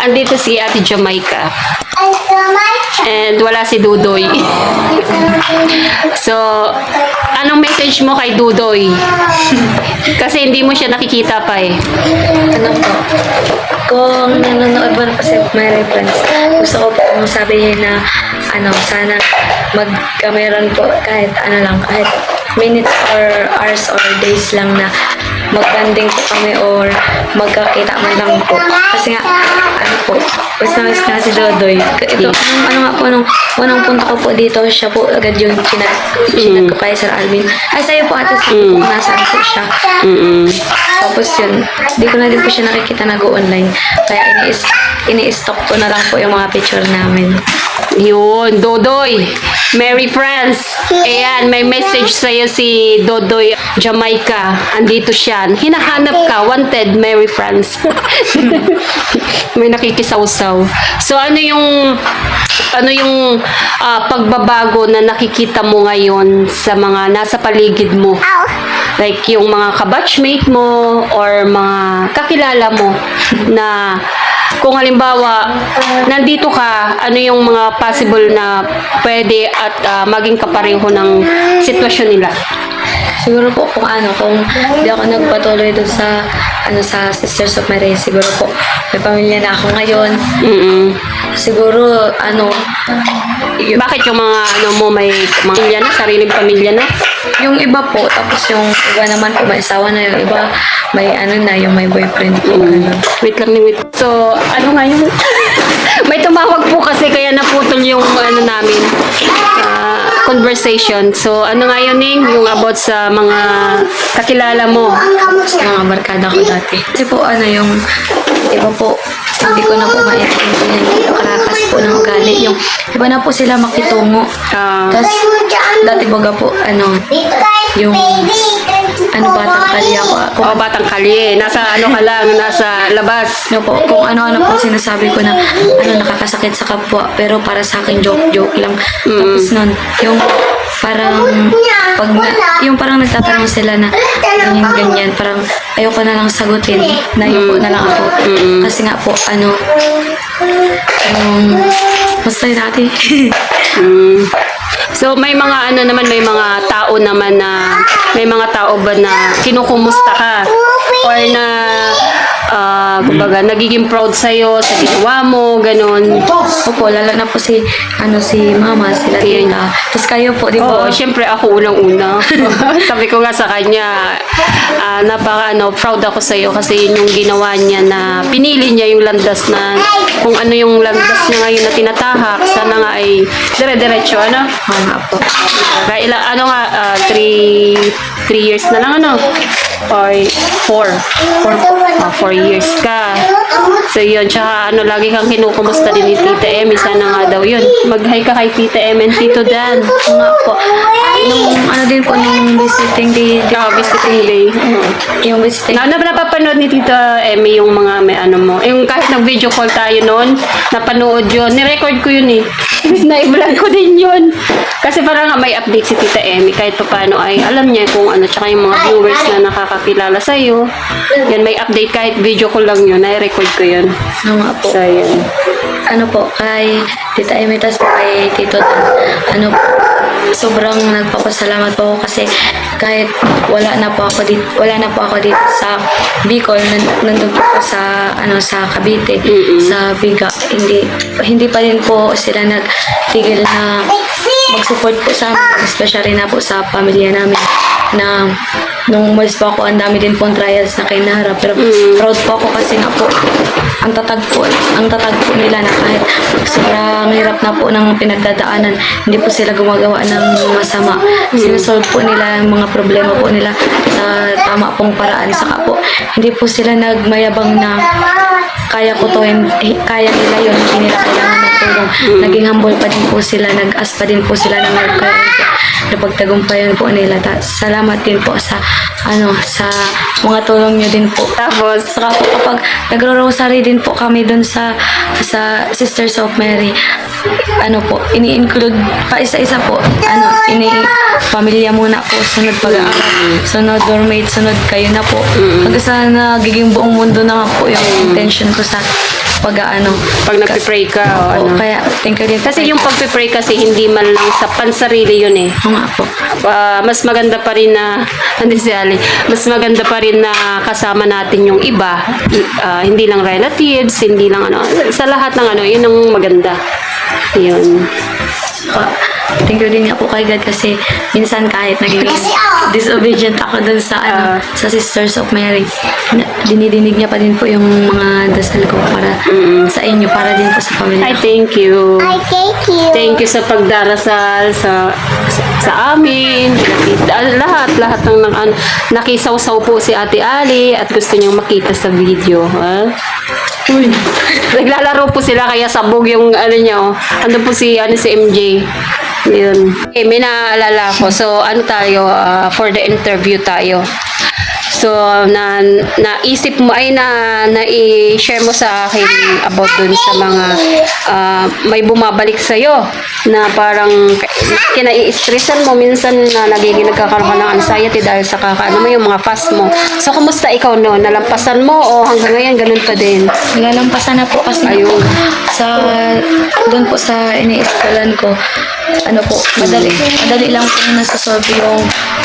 andito si Ate Jamaica. And wala si Dudoy. So, anong message mo kay Dudoy? Kasi hindi mo siya nakikita pa eh. Ano po? Kung nanonood man po si my reference, gusto ko po kung sabihin na sana magkameron po kahit kahit minutes or hours or days lang na mag-banding po kami or magkakita man lang po. Kasi nga, basta nga si Dodoy. Ito, nung unang punta ko po dito, siya po agad yung chinat ko kay Sir Alvin. Ay, sa'yo po ate, sabi po nasaan po siya. Tapos yun, di ko na din po siya nakikita nag-online. Kaya ini-stop ko na lang po yung mga picture namin. Yun, Dodoy. Merry friends. Ayan, may message sa'yo si Dodoy Jamaica. Andito siya. Hinahanap ka. Wanted, Merry friends. May nakikisawsaw. So, ano yung pagbabago na nakikita mo ngayon sa mga nasa paligid mo? Like yung mga kabatchmate mo or mga kakilala mo na kung halimbawa nandito ka, ano yung mga possible na pwede at maging kapareho ng sitwasyon nila? Siguro po kung di ako nagpatuloy dun sa Sisters of Mary, siguro po may pamilya na ako ngayon. Siguro Bakit yung mga mo may pamilya na, sariling pamilya na? yung iba po, tapos yung iba naman po may asawa na, yung iba may yung may boyfriend po. Wait lang. So, nga yung may tumawag po kasi kaya naputol yung namin conversation. So, nga yun yung about sa mga kakilala mo? Sa mga barkada ko dati. Kasi po yung iba po, hindi ko na po maintindihan yung karakas po ng ugali. Yung iba na po sila makitungo. Tapos, dati baga po, yung batang kalye ako. Batang kalye. Nasa ka lang, nasa labas. Po, kung ano po sinasabi ko na nakakasakit sa kapwa, pero para sa akin joke lang. Tapos nun, yung parang nagtatanong sila na ganyan, parang ayoko na lang sagutin, na yun po na lang ako. Kasi nga po, masaya natin. So, may mga may mga tao naman na, may mga tao ba na kinukumusta ka? Or na, kumbaga, nagiging proud sa'yo sa ginawa mo, ganun? Opo, lalo na po si mama, sila tita. Tapos kayo po, di ba? Oo, syempre ako unang-una. Sabi ko nga sa kanya, proud ako sa'yo kasi yun yung ginawa niya na pinili niya yung landas na, kung ano yung landas niya ngayon na tinatahak, sana nga ay dire-diretso, Nga po. Kaya 3 years na lang, or 4 years ka. So yun, tsaka lagi kang kinukumusta din ni Tita Emmy. Sana nga daw yun. Mag-hi ka kay Tita Emmy and Tito Dan. Nga po. Nung din po, nung visiting day. Visiting day. Yung visiting. Napapanood ni Tita Emmy yung mga mo. Yung kahit nag-video call tayo noon, napanood yun. Ni-record ko yun eh. Na-i-vlog ko din yun. Kasi parang may update si Tita Emmy. Kahit pa paano ay alam niya kung tsaka yung mga viewers na nakakakilala sa'yo. Yan, may update kahit video call lang yun. Na-record ko yun. Nga po. So, yan. Po, kay Tita Emmy, tas po kay Tito Dan, sobrang nagpapasalamat po ako kasi kahit wala na po ako dito sa Bicol, nandun po ako sa Cavite, sa Biga, hindi pa rin po sila nagtigil na mag-support po sa amin, especially na po sa pamilya namin na nung umalis po ako, ang dami din pong trials na kinaharap, pero proud po ako kasi nga po ang tatag po nila na kahit sobrang hirap na po ng pinagdadaanan, hindi po sila gumagawa ng masama. Sinasolve po nila ang mga problema po nila sa tama pong paraan. Saka po, hindi po sila nagmayabang na kaya ko to, kaya nila yun, hindi nila kailangan ng tulong. Naging humble pa din po sila, nag-ask pa din po sila ng help, kaya napagtagumpayan po nila. Salamat din po sa sa mga tulong nyo din po. Tapos, saka po kapag nagro-rosary din po kami dun sa Sisters of Mary, ini-include pa isa-isa po, pamilya muna po, sunod pag-aaral, sunod roommate, sunod kayo na po. Hanggang sa nagiging buong mundo na nga po yung intention ko sa pag ano. Pag nagpipray ka o Oo, ano. kaya thank you din po. Kasi yung pagpipray kasi hindi man lang sa pansarili yun eh. Oo nga po. Mas maganda pa rin na hindi si Ali, mas maganda pa rin na kasama natin yung iba. Hindi lang relatives, hindi lang ano, sa lahat ng ano, yun ang maganda. Yun. Thank you din nga po kay God kasi minsan kahit naging disobedient ako dun sa sa Sisters of Mary, dinidinig niya pa din po yung mga dasal ko para sa inyo, para din po sa pamilya Ay, ko. thank you. I thank you. Thank you sa pagdarasal sa amin. Lahat ng nakisaw-saw po si Ate Ali at gusto niyang makita sa video. Ha? Uy, naglalaro po sila kaya sabog yung ano niya. Oh. Ano po si MJ. Yun. Okay, may naaalala ko. So, ano tayo, for the interview tayo. So, naisip mo, na-i-share mo sa akin about dun sa mga may bumabalik sa'yo na parang kinai-stressan mo minsan na nagkakaroon ka ng anxiety dahil sa ano mo yung mga fast mo. So, kumusta ikaw no? Nalampasan mo o hanggang ngayon ganun pa din? Nilalampasan na po kasi Ayun. doon po sa ini-schoolan ko, ano po, madali lang po nasasolve yung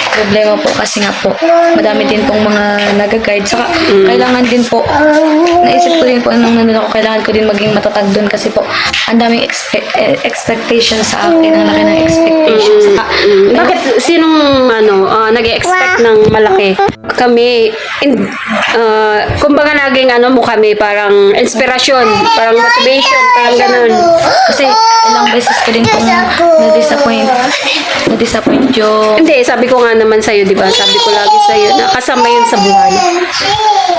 problema po kasi nga po, madami din pong mga nag-guide. Saka, kailangan din po, naisip ko din po nung nandun ako, kailangan ko din maging matatag doon kasi po, ang daming expectation sa akin, ang laki ng expectation. Saka, Bakit? Sinong nag-expect ng malaki? Kami, kumbaga naging mo kami, parang inspirasyon, parang motivation, parang ganun. kasi ilang beses ko din pong na-disappoint yung Hindi, sabi ko nga naman sa'yo, di ba? Sabi ko lagi sa'yo na kasama yun sa buhay.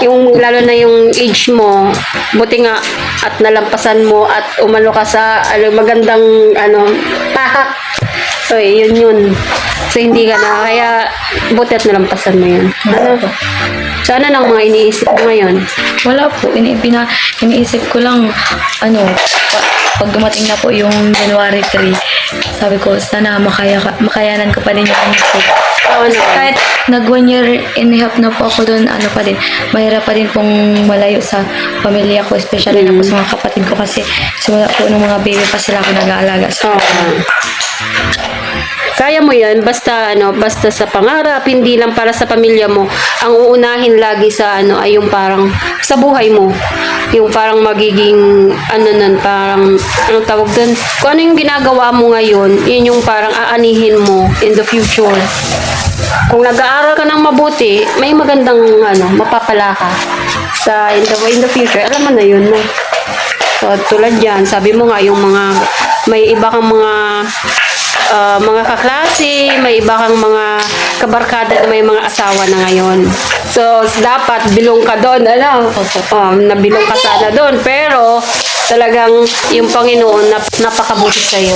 Yung, lalo na yung age mo, buti nga at nalampasan mo at umano ka sa magandang tahak. So, yun. So, hindi ka na. Kaya, buti at nalampasan mo yun. So, ano nang mga iniisip mo ngayon? wala po. Iniisip ko lang, pag dumating na po yung January 3, sabi ko, sana makayanan ko pa din yung mistake. Kahit nag 1 year and a half na po ako doon, pa din, mahirap pa din pong malayo sa pamilya ko, especially na po sa mga kapatid ko kasi simula po nung mga baby pa sila ako nag-aalaga. So, Kaya mo yan, basta sa pangarap, hindi lang para sa pamilya mo. Ang uunahin lagi sa ay yung parang sa buhay mo. Yung parang magiging, parang, anong tawag doon? Kung ano yung ginagawa mo ngayon, yun yung parang aanihin mo in the future. Kung nag-aaral ka ng mabuti, may magandang, mapapala ka sa in the future. Alam mo na yun, no? So, tulad yan, sabi mo nga, yung may iba kang mga kaklase, may iba kang mga kabarkada na may mga asawa na ngayon. So, dapat bilong ka doon, nabilong ka sana doon. Pero, talagang yung Panginoon napakabuti sa'yo.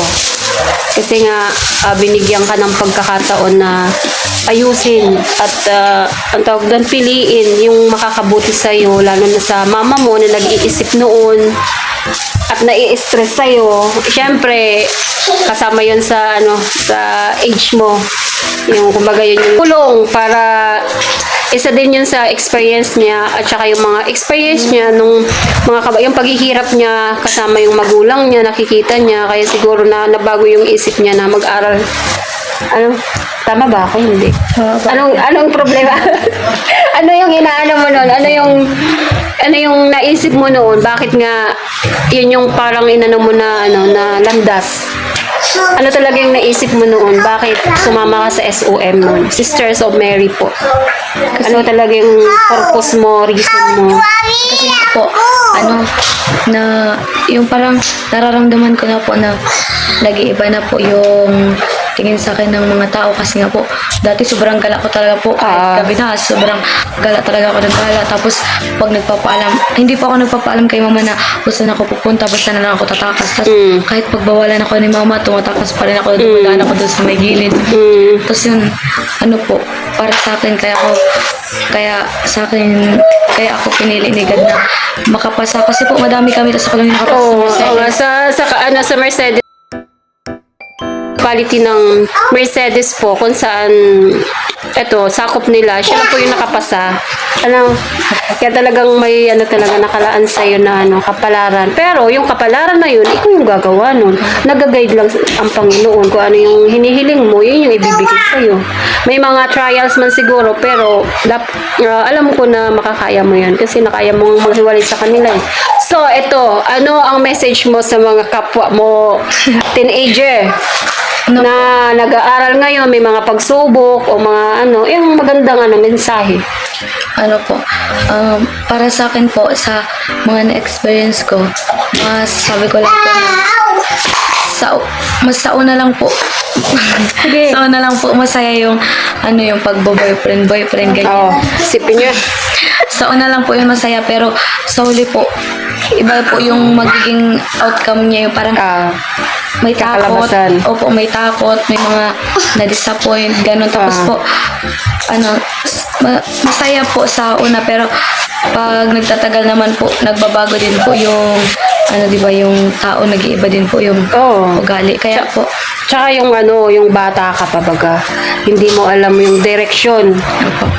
Kasi nga, binigyan ka ng pagkakataon na ayusin at ang tawag doon, piliin yung makakabuti sa'yo, lalo na sa mama mo na nag-iisip noon at nai-stress sa'yo. Siyempre, kasama yun sa age mo. Yung kumbaga yun yung tulong para isa din yun sa experience niya at saka yung mga experience niya nung yung paghihirap niya kasama yung magulang niya, nakikita niya, kaya siguro na nabago yung isip niya na mag-aral. Tama ba ako? Hindi. Anong problema? Ano yung inaano mo noon? Ano yung naisip mo noon? Bakit nga yun yung parang inano mo na na landas? Ano talaga yung naisip mo noon? Bakit sumama ka sa SOM noon? Sisters of Mary po. Ano talaga yung purpose mo, reason mo? kasi nga po, na yung parang nararamdaman ko na po na nag-iiba na po yung tingin sa akin ng mga tao kasi nga po, dati sobrang gala ko talaga po kahit gabi na, sobrang gala talaga ako ng gala. Tapos, pag hindi po ako nagpapaalam kay mama na gusto na ako pupunta, basta na lang ako tatakas. Tapos, kahit pagbawalan ako ni mama, tumatakas pa rin ako, dumadaan ako doon sa may gilid. Tapos yun, para sa akin, kaya ako pinili ni God na makapasa. Kasi po, madami kami, tapos ako lang yung nakapasa Oo, sa Mercedes. municipality ng Mercedes po, kung saan eto, sakop nila, siya lang po yung nakapasa. Ano, kaya talagang may talaga nakalaan sa'yo na kapalaran. Pero yung kapalaran na yun, ikaw yung gagawa nun. Nag-guide lang ang Panginoon kung ano yung hinihiling mo, yun yung ibibigay sa'yo. May mga trials man siguro, pero alam ko na makakaya mo yan kasi nakaya mong maghiwalay sa kanila eh. So, eto, ano ang message mo sa mga kapwa mo teenager? Na nag-aaral ngayon, may mga pagsubok o mga yung magandang mensahe. Para sa akin po, sa mga na-experience ko, sabi ko lang po na mas sa una lang po. Okay. Sa una lang po, masaya yung yung pagbo-boyfriend, ganyan. Oh, sipin nyo. Sa una lang po yung masaya, pero sa huli po, iba po yung magiging outcome niya, yung parang may takot. kakalabasan. Opo, may takot, may mga na-disappoint, ganun. Tapos po, masaya po sa una, pero pag nagtatagal naman po, nagbabago din po yung, di ba, yung tao, nag-iiba din po yung Oo. ugali. Kaya po, Tsaka yung bata ka pa baga, hindi mo alam yung direksyon.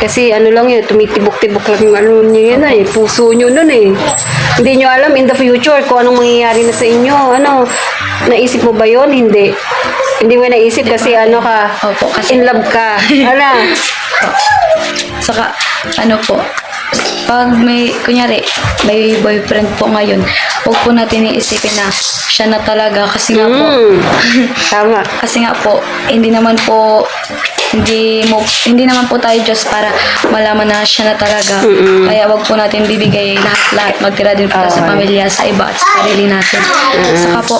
Kasi lang yun, tumitibok-tibok lang yung nyo yun puso nyo nun eh. Hindi nyo alam in the future kung anong mangyayari na sa inyo. Naisip mo ba yun? Hindi. Hindi mo naisip kasi Opo, kasi- in love ka. saka, po, pag kunyari, may boyfriend po ngayon, huwag po natin iisipin na siya na talaga kasi nga po, Tama. kasi nga po, hindi naman po tayo Diyos para malaman na siya na talaga. Kaya wag po natin bibigay lahat-lahat. Magtira din po tayo sa pamilya, sa iba at sa sarili natin. Saka po,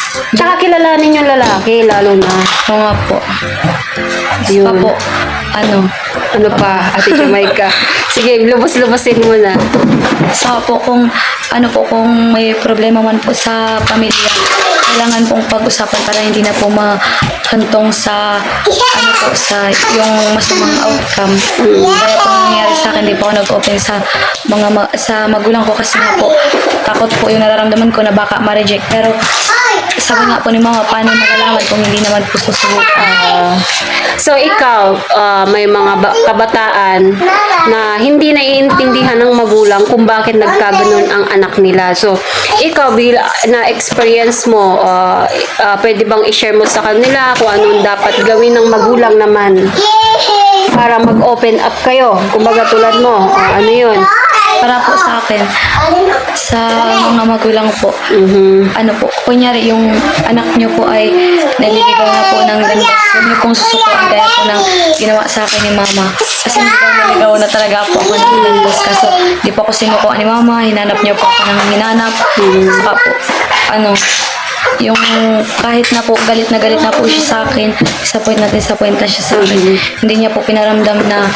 Tsaka kilalanin yung lalaki, lalo na. oo nga po. Saka Yun. po, Ano pa, Ate Jamaica? Sige, lubos-lubosin mo na. Saka po kung may problema man po sa pamilya, kailangan pong pag-usapan para hindi na po mahantong sa sa yung masamang outcome. Kaya po nangyayari sa akin, di po ako nag-open sa sa magulang ko kasi nga po takot po yung nararamdaman ko na baka ma-reject. Pero sabi nga po ni mama, paano malalaman kung hindi naman po susubukan? So, ikaw, may mga kabataan na hindi naiintindihan ng magulang kung bakit nagkaganon ang anak nila. So, ikaw, na-experience mo, pwede bang i-share mo sa kanila kung anong dapat gawin ng magulang naman para mag-open up kayo? Kumbaga tulad mo, ano yun? Para po sa akin, sa mga magulang po, kunyari yung anak nyo po ay naliligaw na po ng ganda. Huwag nyo pong susukuan gaya po ng ginawa sa akin ni mama. Kasi naliligaw na talaga po ako ng landos. Kaso di po ako sinukuan ni mama, hinanap niya po ako ng hinanap. Saka po, yung kahit na po galit na po siya sa akin, disappoint na siya sa akin. Hindi niya po pinaramdam na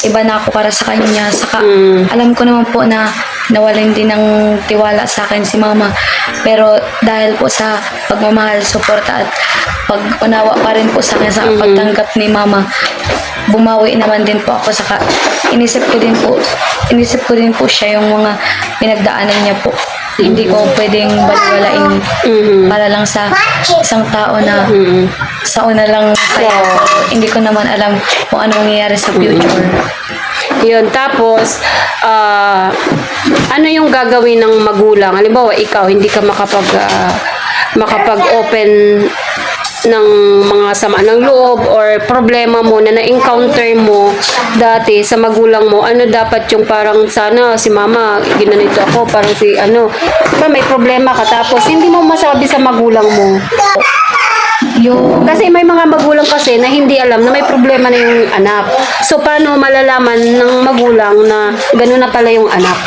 iba na ako para sa kanya. Saka alam ko naman po na nawalan din ng tiwala sa akin si mama. Pero dahil po sa pagmamahal, suporta at pag-unawa pa rin po sa akin sa pagtanggap ni mama, bumawi naman din po ako. Saka inisip ko din po siya yung mga pinagdaanan niya po. Hindi ko pwedeng baliwalain para lang sa isang tao na sa una lang kaya hindi ko naman alam kung ano mangyayari sa future. Yun, tapos, ano yung gagawin ng magulang? Halimbawa, ikaw, hindi ka makapag-open ng mga sama ng loob or problema mo na na-encounter mo dati sa magulang mo, ano dapat yung parang sana si mama, ginanito ako, parang may problema ka tapos hindi mo masabi sa magulang mo. Kasi may mga magulang kasi na hindi alam na may problema na yung anak. So, paano malalaman ng magulang na gano'n na pala yung anak?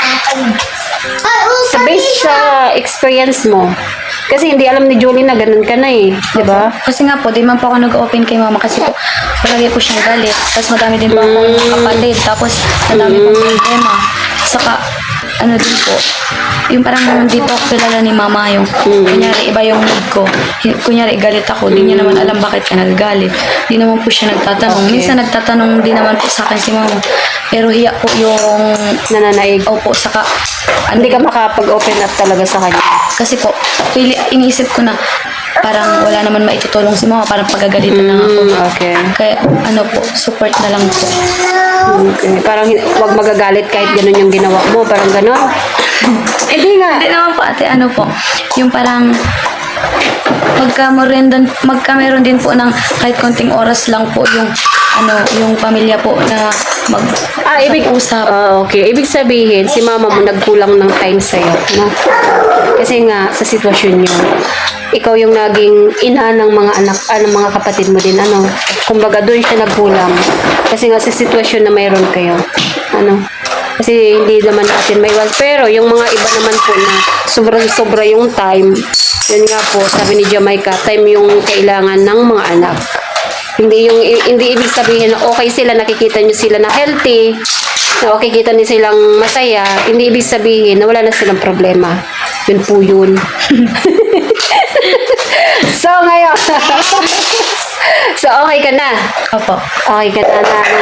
Based sa experience mo. Kasi hindi alam ni Julie na ganun ka na eh. Diba? Kasi nga po, di man po ako nag-open kay mama kasi po, palagi po siyang galit. Tapos madami din po akong kapatid. Tapos madami pong problema. Saka, din po, yung parang hindi po ako kilala ni mama yung, kunyari, iba yung mood ko. Kunyari, galit ako, di niya naman alam bakit ka nagagalit. Di naman po siya nagtatanong. Minsan nagtatanong din naman po sa akin si mama. Pero hiya po yung Nananaig. Opo, saka, Hindi ka makapag-open up talaga sa kanya. kasi po, iniisip ko na, parang wala naman maitutulong si mama, parang pagagalitan lang ako. Okay. Kaya ano po, support na lang po. Okay. Parang wag magagalit kahit ganun yung ginawa mo. Parang ganun. Hindi nga. Hindi naman po ate, ano po, yung parang magkameron din po ng kahit konting oras lang po yung yung pamilya po na Usap. Okay. Ibig sabihin, si mama mo nagkulang ng time sa'yo, no? Kasi nga, sa sitwasyon niyo, ikaw yung naging ina ng mga anak, ng mga kapatid mo din, ano? Kumbaga, doon siya nagkulang. Kasi nga, sa sitwasyon na mayroon kayo, ano? Kasi hindi naman natin may iwas. Pero yung mga iba naman po na sobrang-sobra yung time, yun nga po, sabi ni Jamaica, time yung kailangan ng mga anak. Hindi ibig sabihin na okay sila, nakikita nyo sila na healthy, na okay kita niyo silang masaya, hindi ibig sabihin na wala na silang problema. Yun po yun. So ngayon, so okay ka na. Opo. Okay ka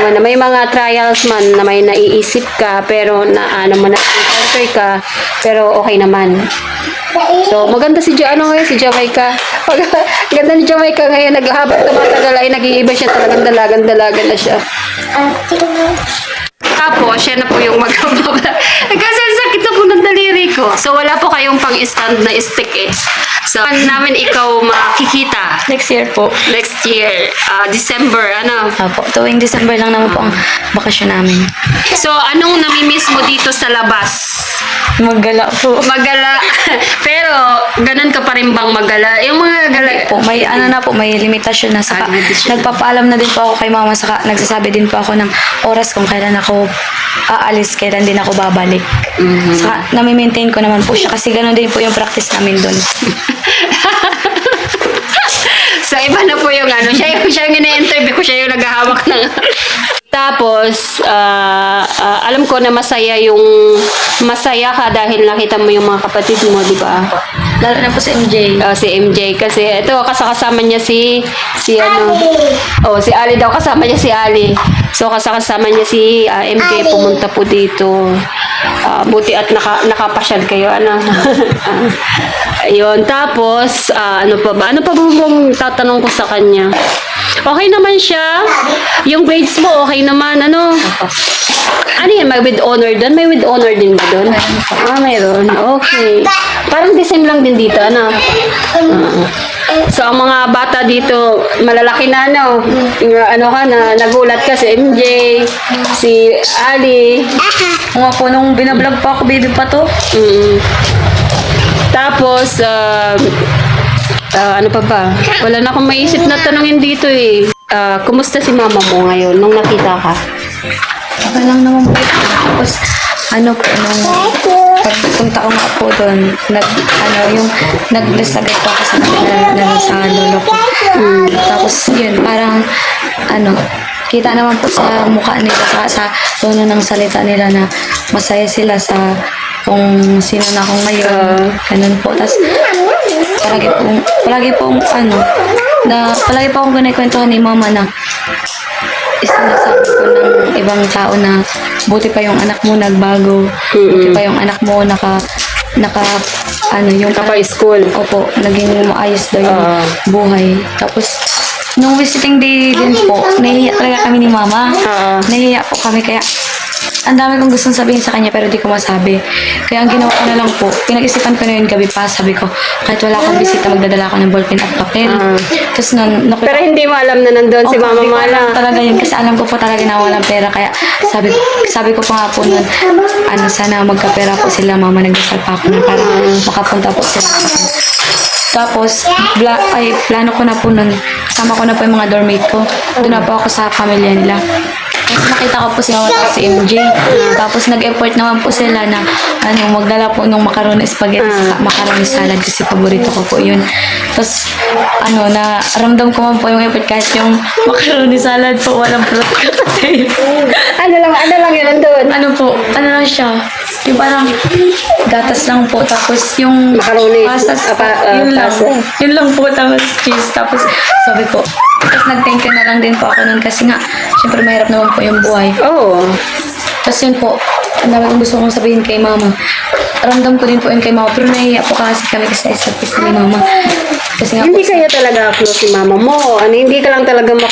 na may mga trials man na may naiisip ka pero na encounter ka pero okay naman. So maganda si Jamaica. Ganda ni Jamaica ngayon, naghahabang tumatagal ay nag-iiba siya, talagang dalagan na siya. Tapos, siya na po yung kasi sakit na po ng daliri ko. So, wala po kayong pang-stand na stick eh. So, namin ikaw makikita Next year po. next year, December, ano. Opo. Tuwing December lang naman po ang bakasyon namin. So, anong namimiss mo dito sa labas? Maggala po. Magala. Pero, ganun ka pa rin bang magala? Yung mga gala. Po, may may limitasyon na saka limitasyon. nagpapaalam na din po ako kay mama, saka nagsasabi din po ako ng oras kung kailan ako aalis, kailan din ako babalik. Saka nami-maintain ko naman po siya kasi ganun din po yung practice namin doon. So, iba na po yung siya yung ina-interview ko, siya yung naghahawak ng Tapos, alam ko na masaya ka dahil nakita mo yung mga kapatid mo, di ba? Lalo na po si MJ. Si MJ kasi ito kasama niya si Ali daw, kasama niya si Ali. So kasama niya si MJ, pumunta po dito. Buti at nakapasyal kayo, ano. Ayun, tapos ano pa ba bang tatanong ko sa kanya? Okay naman siya. Yung grades mo okay naman, ano. Ano yan, may with honor doon? May with honor din ba doon? Mayroon. Okay. Parang the same lang din dito, ano? So, ang mga bata dito, malalaki na, ano? Nagulat ka si MJ, si Ali. Mga po, nung binablog pa ako, baby pa to. Tapos, ano pa ba? Wala na akong maisip na tanongin dito eh. Kumusta si mama mo ngayon nung nakita ka? Okay lang naman po. Tapos, nung pagpunta ko nga po doon, nag-desagay po ako sa kanila sa lolo ko. Tapos, yun, parang, kita naman po sa mukha nila, sa tono ng salita nila na masaya sila sa kung sino na ako ngayon. Ganun po. Tapos, palagi po akong ganay-kwentuhan ni mama na sinasabi ko ng ibang tao na buti pa yung anak mo nagbago, buti pa yung anak mo School. Opo, naging maayos daw yung buhay. Tapos, nung visiting day din po, nahihiya talaga kami ni mama. Nahihiya po kami, kaya ang dami kong gustong sabihin sa kanya pero di ko masabi. Kaya ang ginawa ko na lang po, pinag-isipan ko na yun gabi pa, sabi ko, kahit wala akong bisita, magdadala ako ng ballpen at papel. Tapos Pero hindi mo alam na nandun si mama mo na. Talaga yun, kasi alam ko po talaga na walang pera. Kaya sabi ko pa nga po nun, sana magkapera po sila, mama, nagdasal pa ako na para makapunta po sila. Tapos, plano ko na po nun, kasama ko na po yung mga dormmate ko. Doon na po ako sa pamilya nila. Tapos nakita ko po si mama at si MJ. Tapos nag-effort naman po sila na magdala po nung macaroni spaghetti sa macaroni salad kasi paborito ko po yun. Tapos ramdam ko man po yung effort kahit yung macaroni salad po walang fruit cocktail. Ano lang yun nandun? Ano lang siya. Yung parang gatas lang po. Tapos yung macaroni. Yun lang po. Tapos cheese. Tapos sabi ko, tapos nag-thank you na lang din po ako nun kasi nga, syempre mahirap naman po yung buhay. Tapos yun po, ang dami kong gusto kong sabihin kay mama. Ramdam ko din po yun kay mama, pero nahihiya po kasi kami kasi isa't isa ni mama. Kasi nga Hindi kaya talaga close si mama mo. Ano, hindi ka lang talaga ano.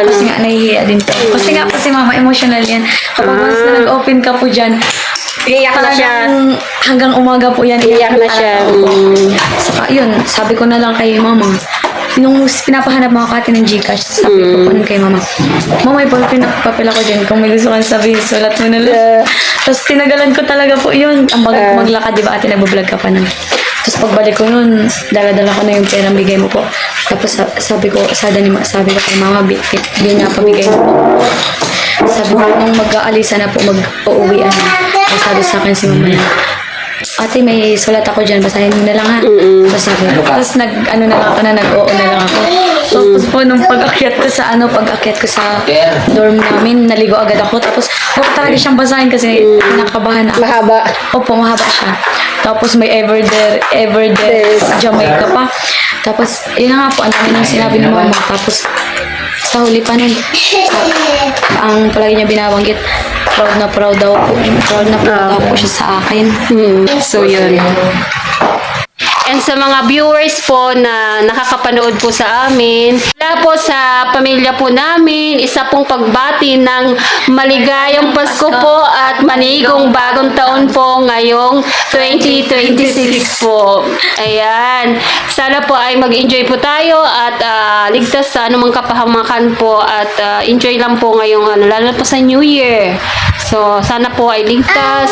kasi nga nahihiya din to. Kasi nga po si mama emotional yan. Kapag once na nag-open ka po dyan, Iiyak na siya. hanggang umaga po yan. Iiyak na siya. Saka yun, sabi ko na lang kay mama, nung pinapahanap mga kati ng Gcash, sabi ko po nun kay mama, mama, papel ako dyan. Kung may gusto kang sabihin, sulat mo na lang. Tapos tinagalan ko talaga po yun. Ang bagal ko maglakad, di ba ate, nagbablog ka pa nun. Tapos pagbalik ko nun, dala-dala ko na yung perang bigay mo po. Tapos sabi ko kay mama, bigyan niya pa bigay mo po. Sabi ko, nung mag-aalisa na po, mag-uuwian na. Ay sabi sa akin si mama na, ate, may sulat ako dyan, basahin mo na lang ha. Tapos sabi, tapos nag-oo na lang ako. Tapos po, nung pag-akyat ko sa dorm namin, naligo agad ako. Tapos, talaga siyang basahin kasi nakabahan ako. Mahaba. Opo, mahaba siya. Tapos may ever there, Jamaica pa. Tapos, yun na nga po, ang dami nang sinabi ni mama. Tapos, sa huli pa nun, ang palagi niya binabanggit, proud daw po siya sa akin. So, yun. And sa mga viewers po na nakakapanood po sa amin, wala po sa pamilya po namin, isa pong pagbati ng maligayang Pasko po at manigong bagong taon po ngayong 2026 po. Ayan. Sana po ay mag-enjoy po tayo at ligtas sa anumang kapahamakan po at enjoy lang po ngayong lalo na po sa New Year. So, sana po ay ligtas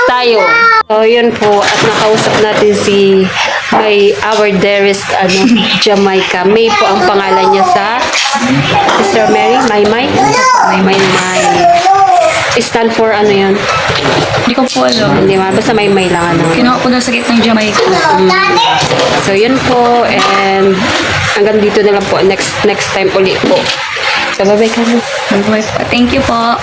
tayo. So, yun po. At nakausap natin si our dearest Jamaica. May po ang pangalan niya sa Sister Mary. Maymay. Stand for ano yun? Hindi ko po alam. Hindi man. Basta Maymay lang. Kinuha ko na sa gitnang Jamaica. So, yun po. And hanggang dito na lang po. Next time uli po. So, bye-bye ka na. Thank you po.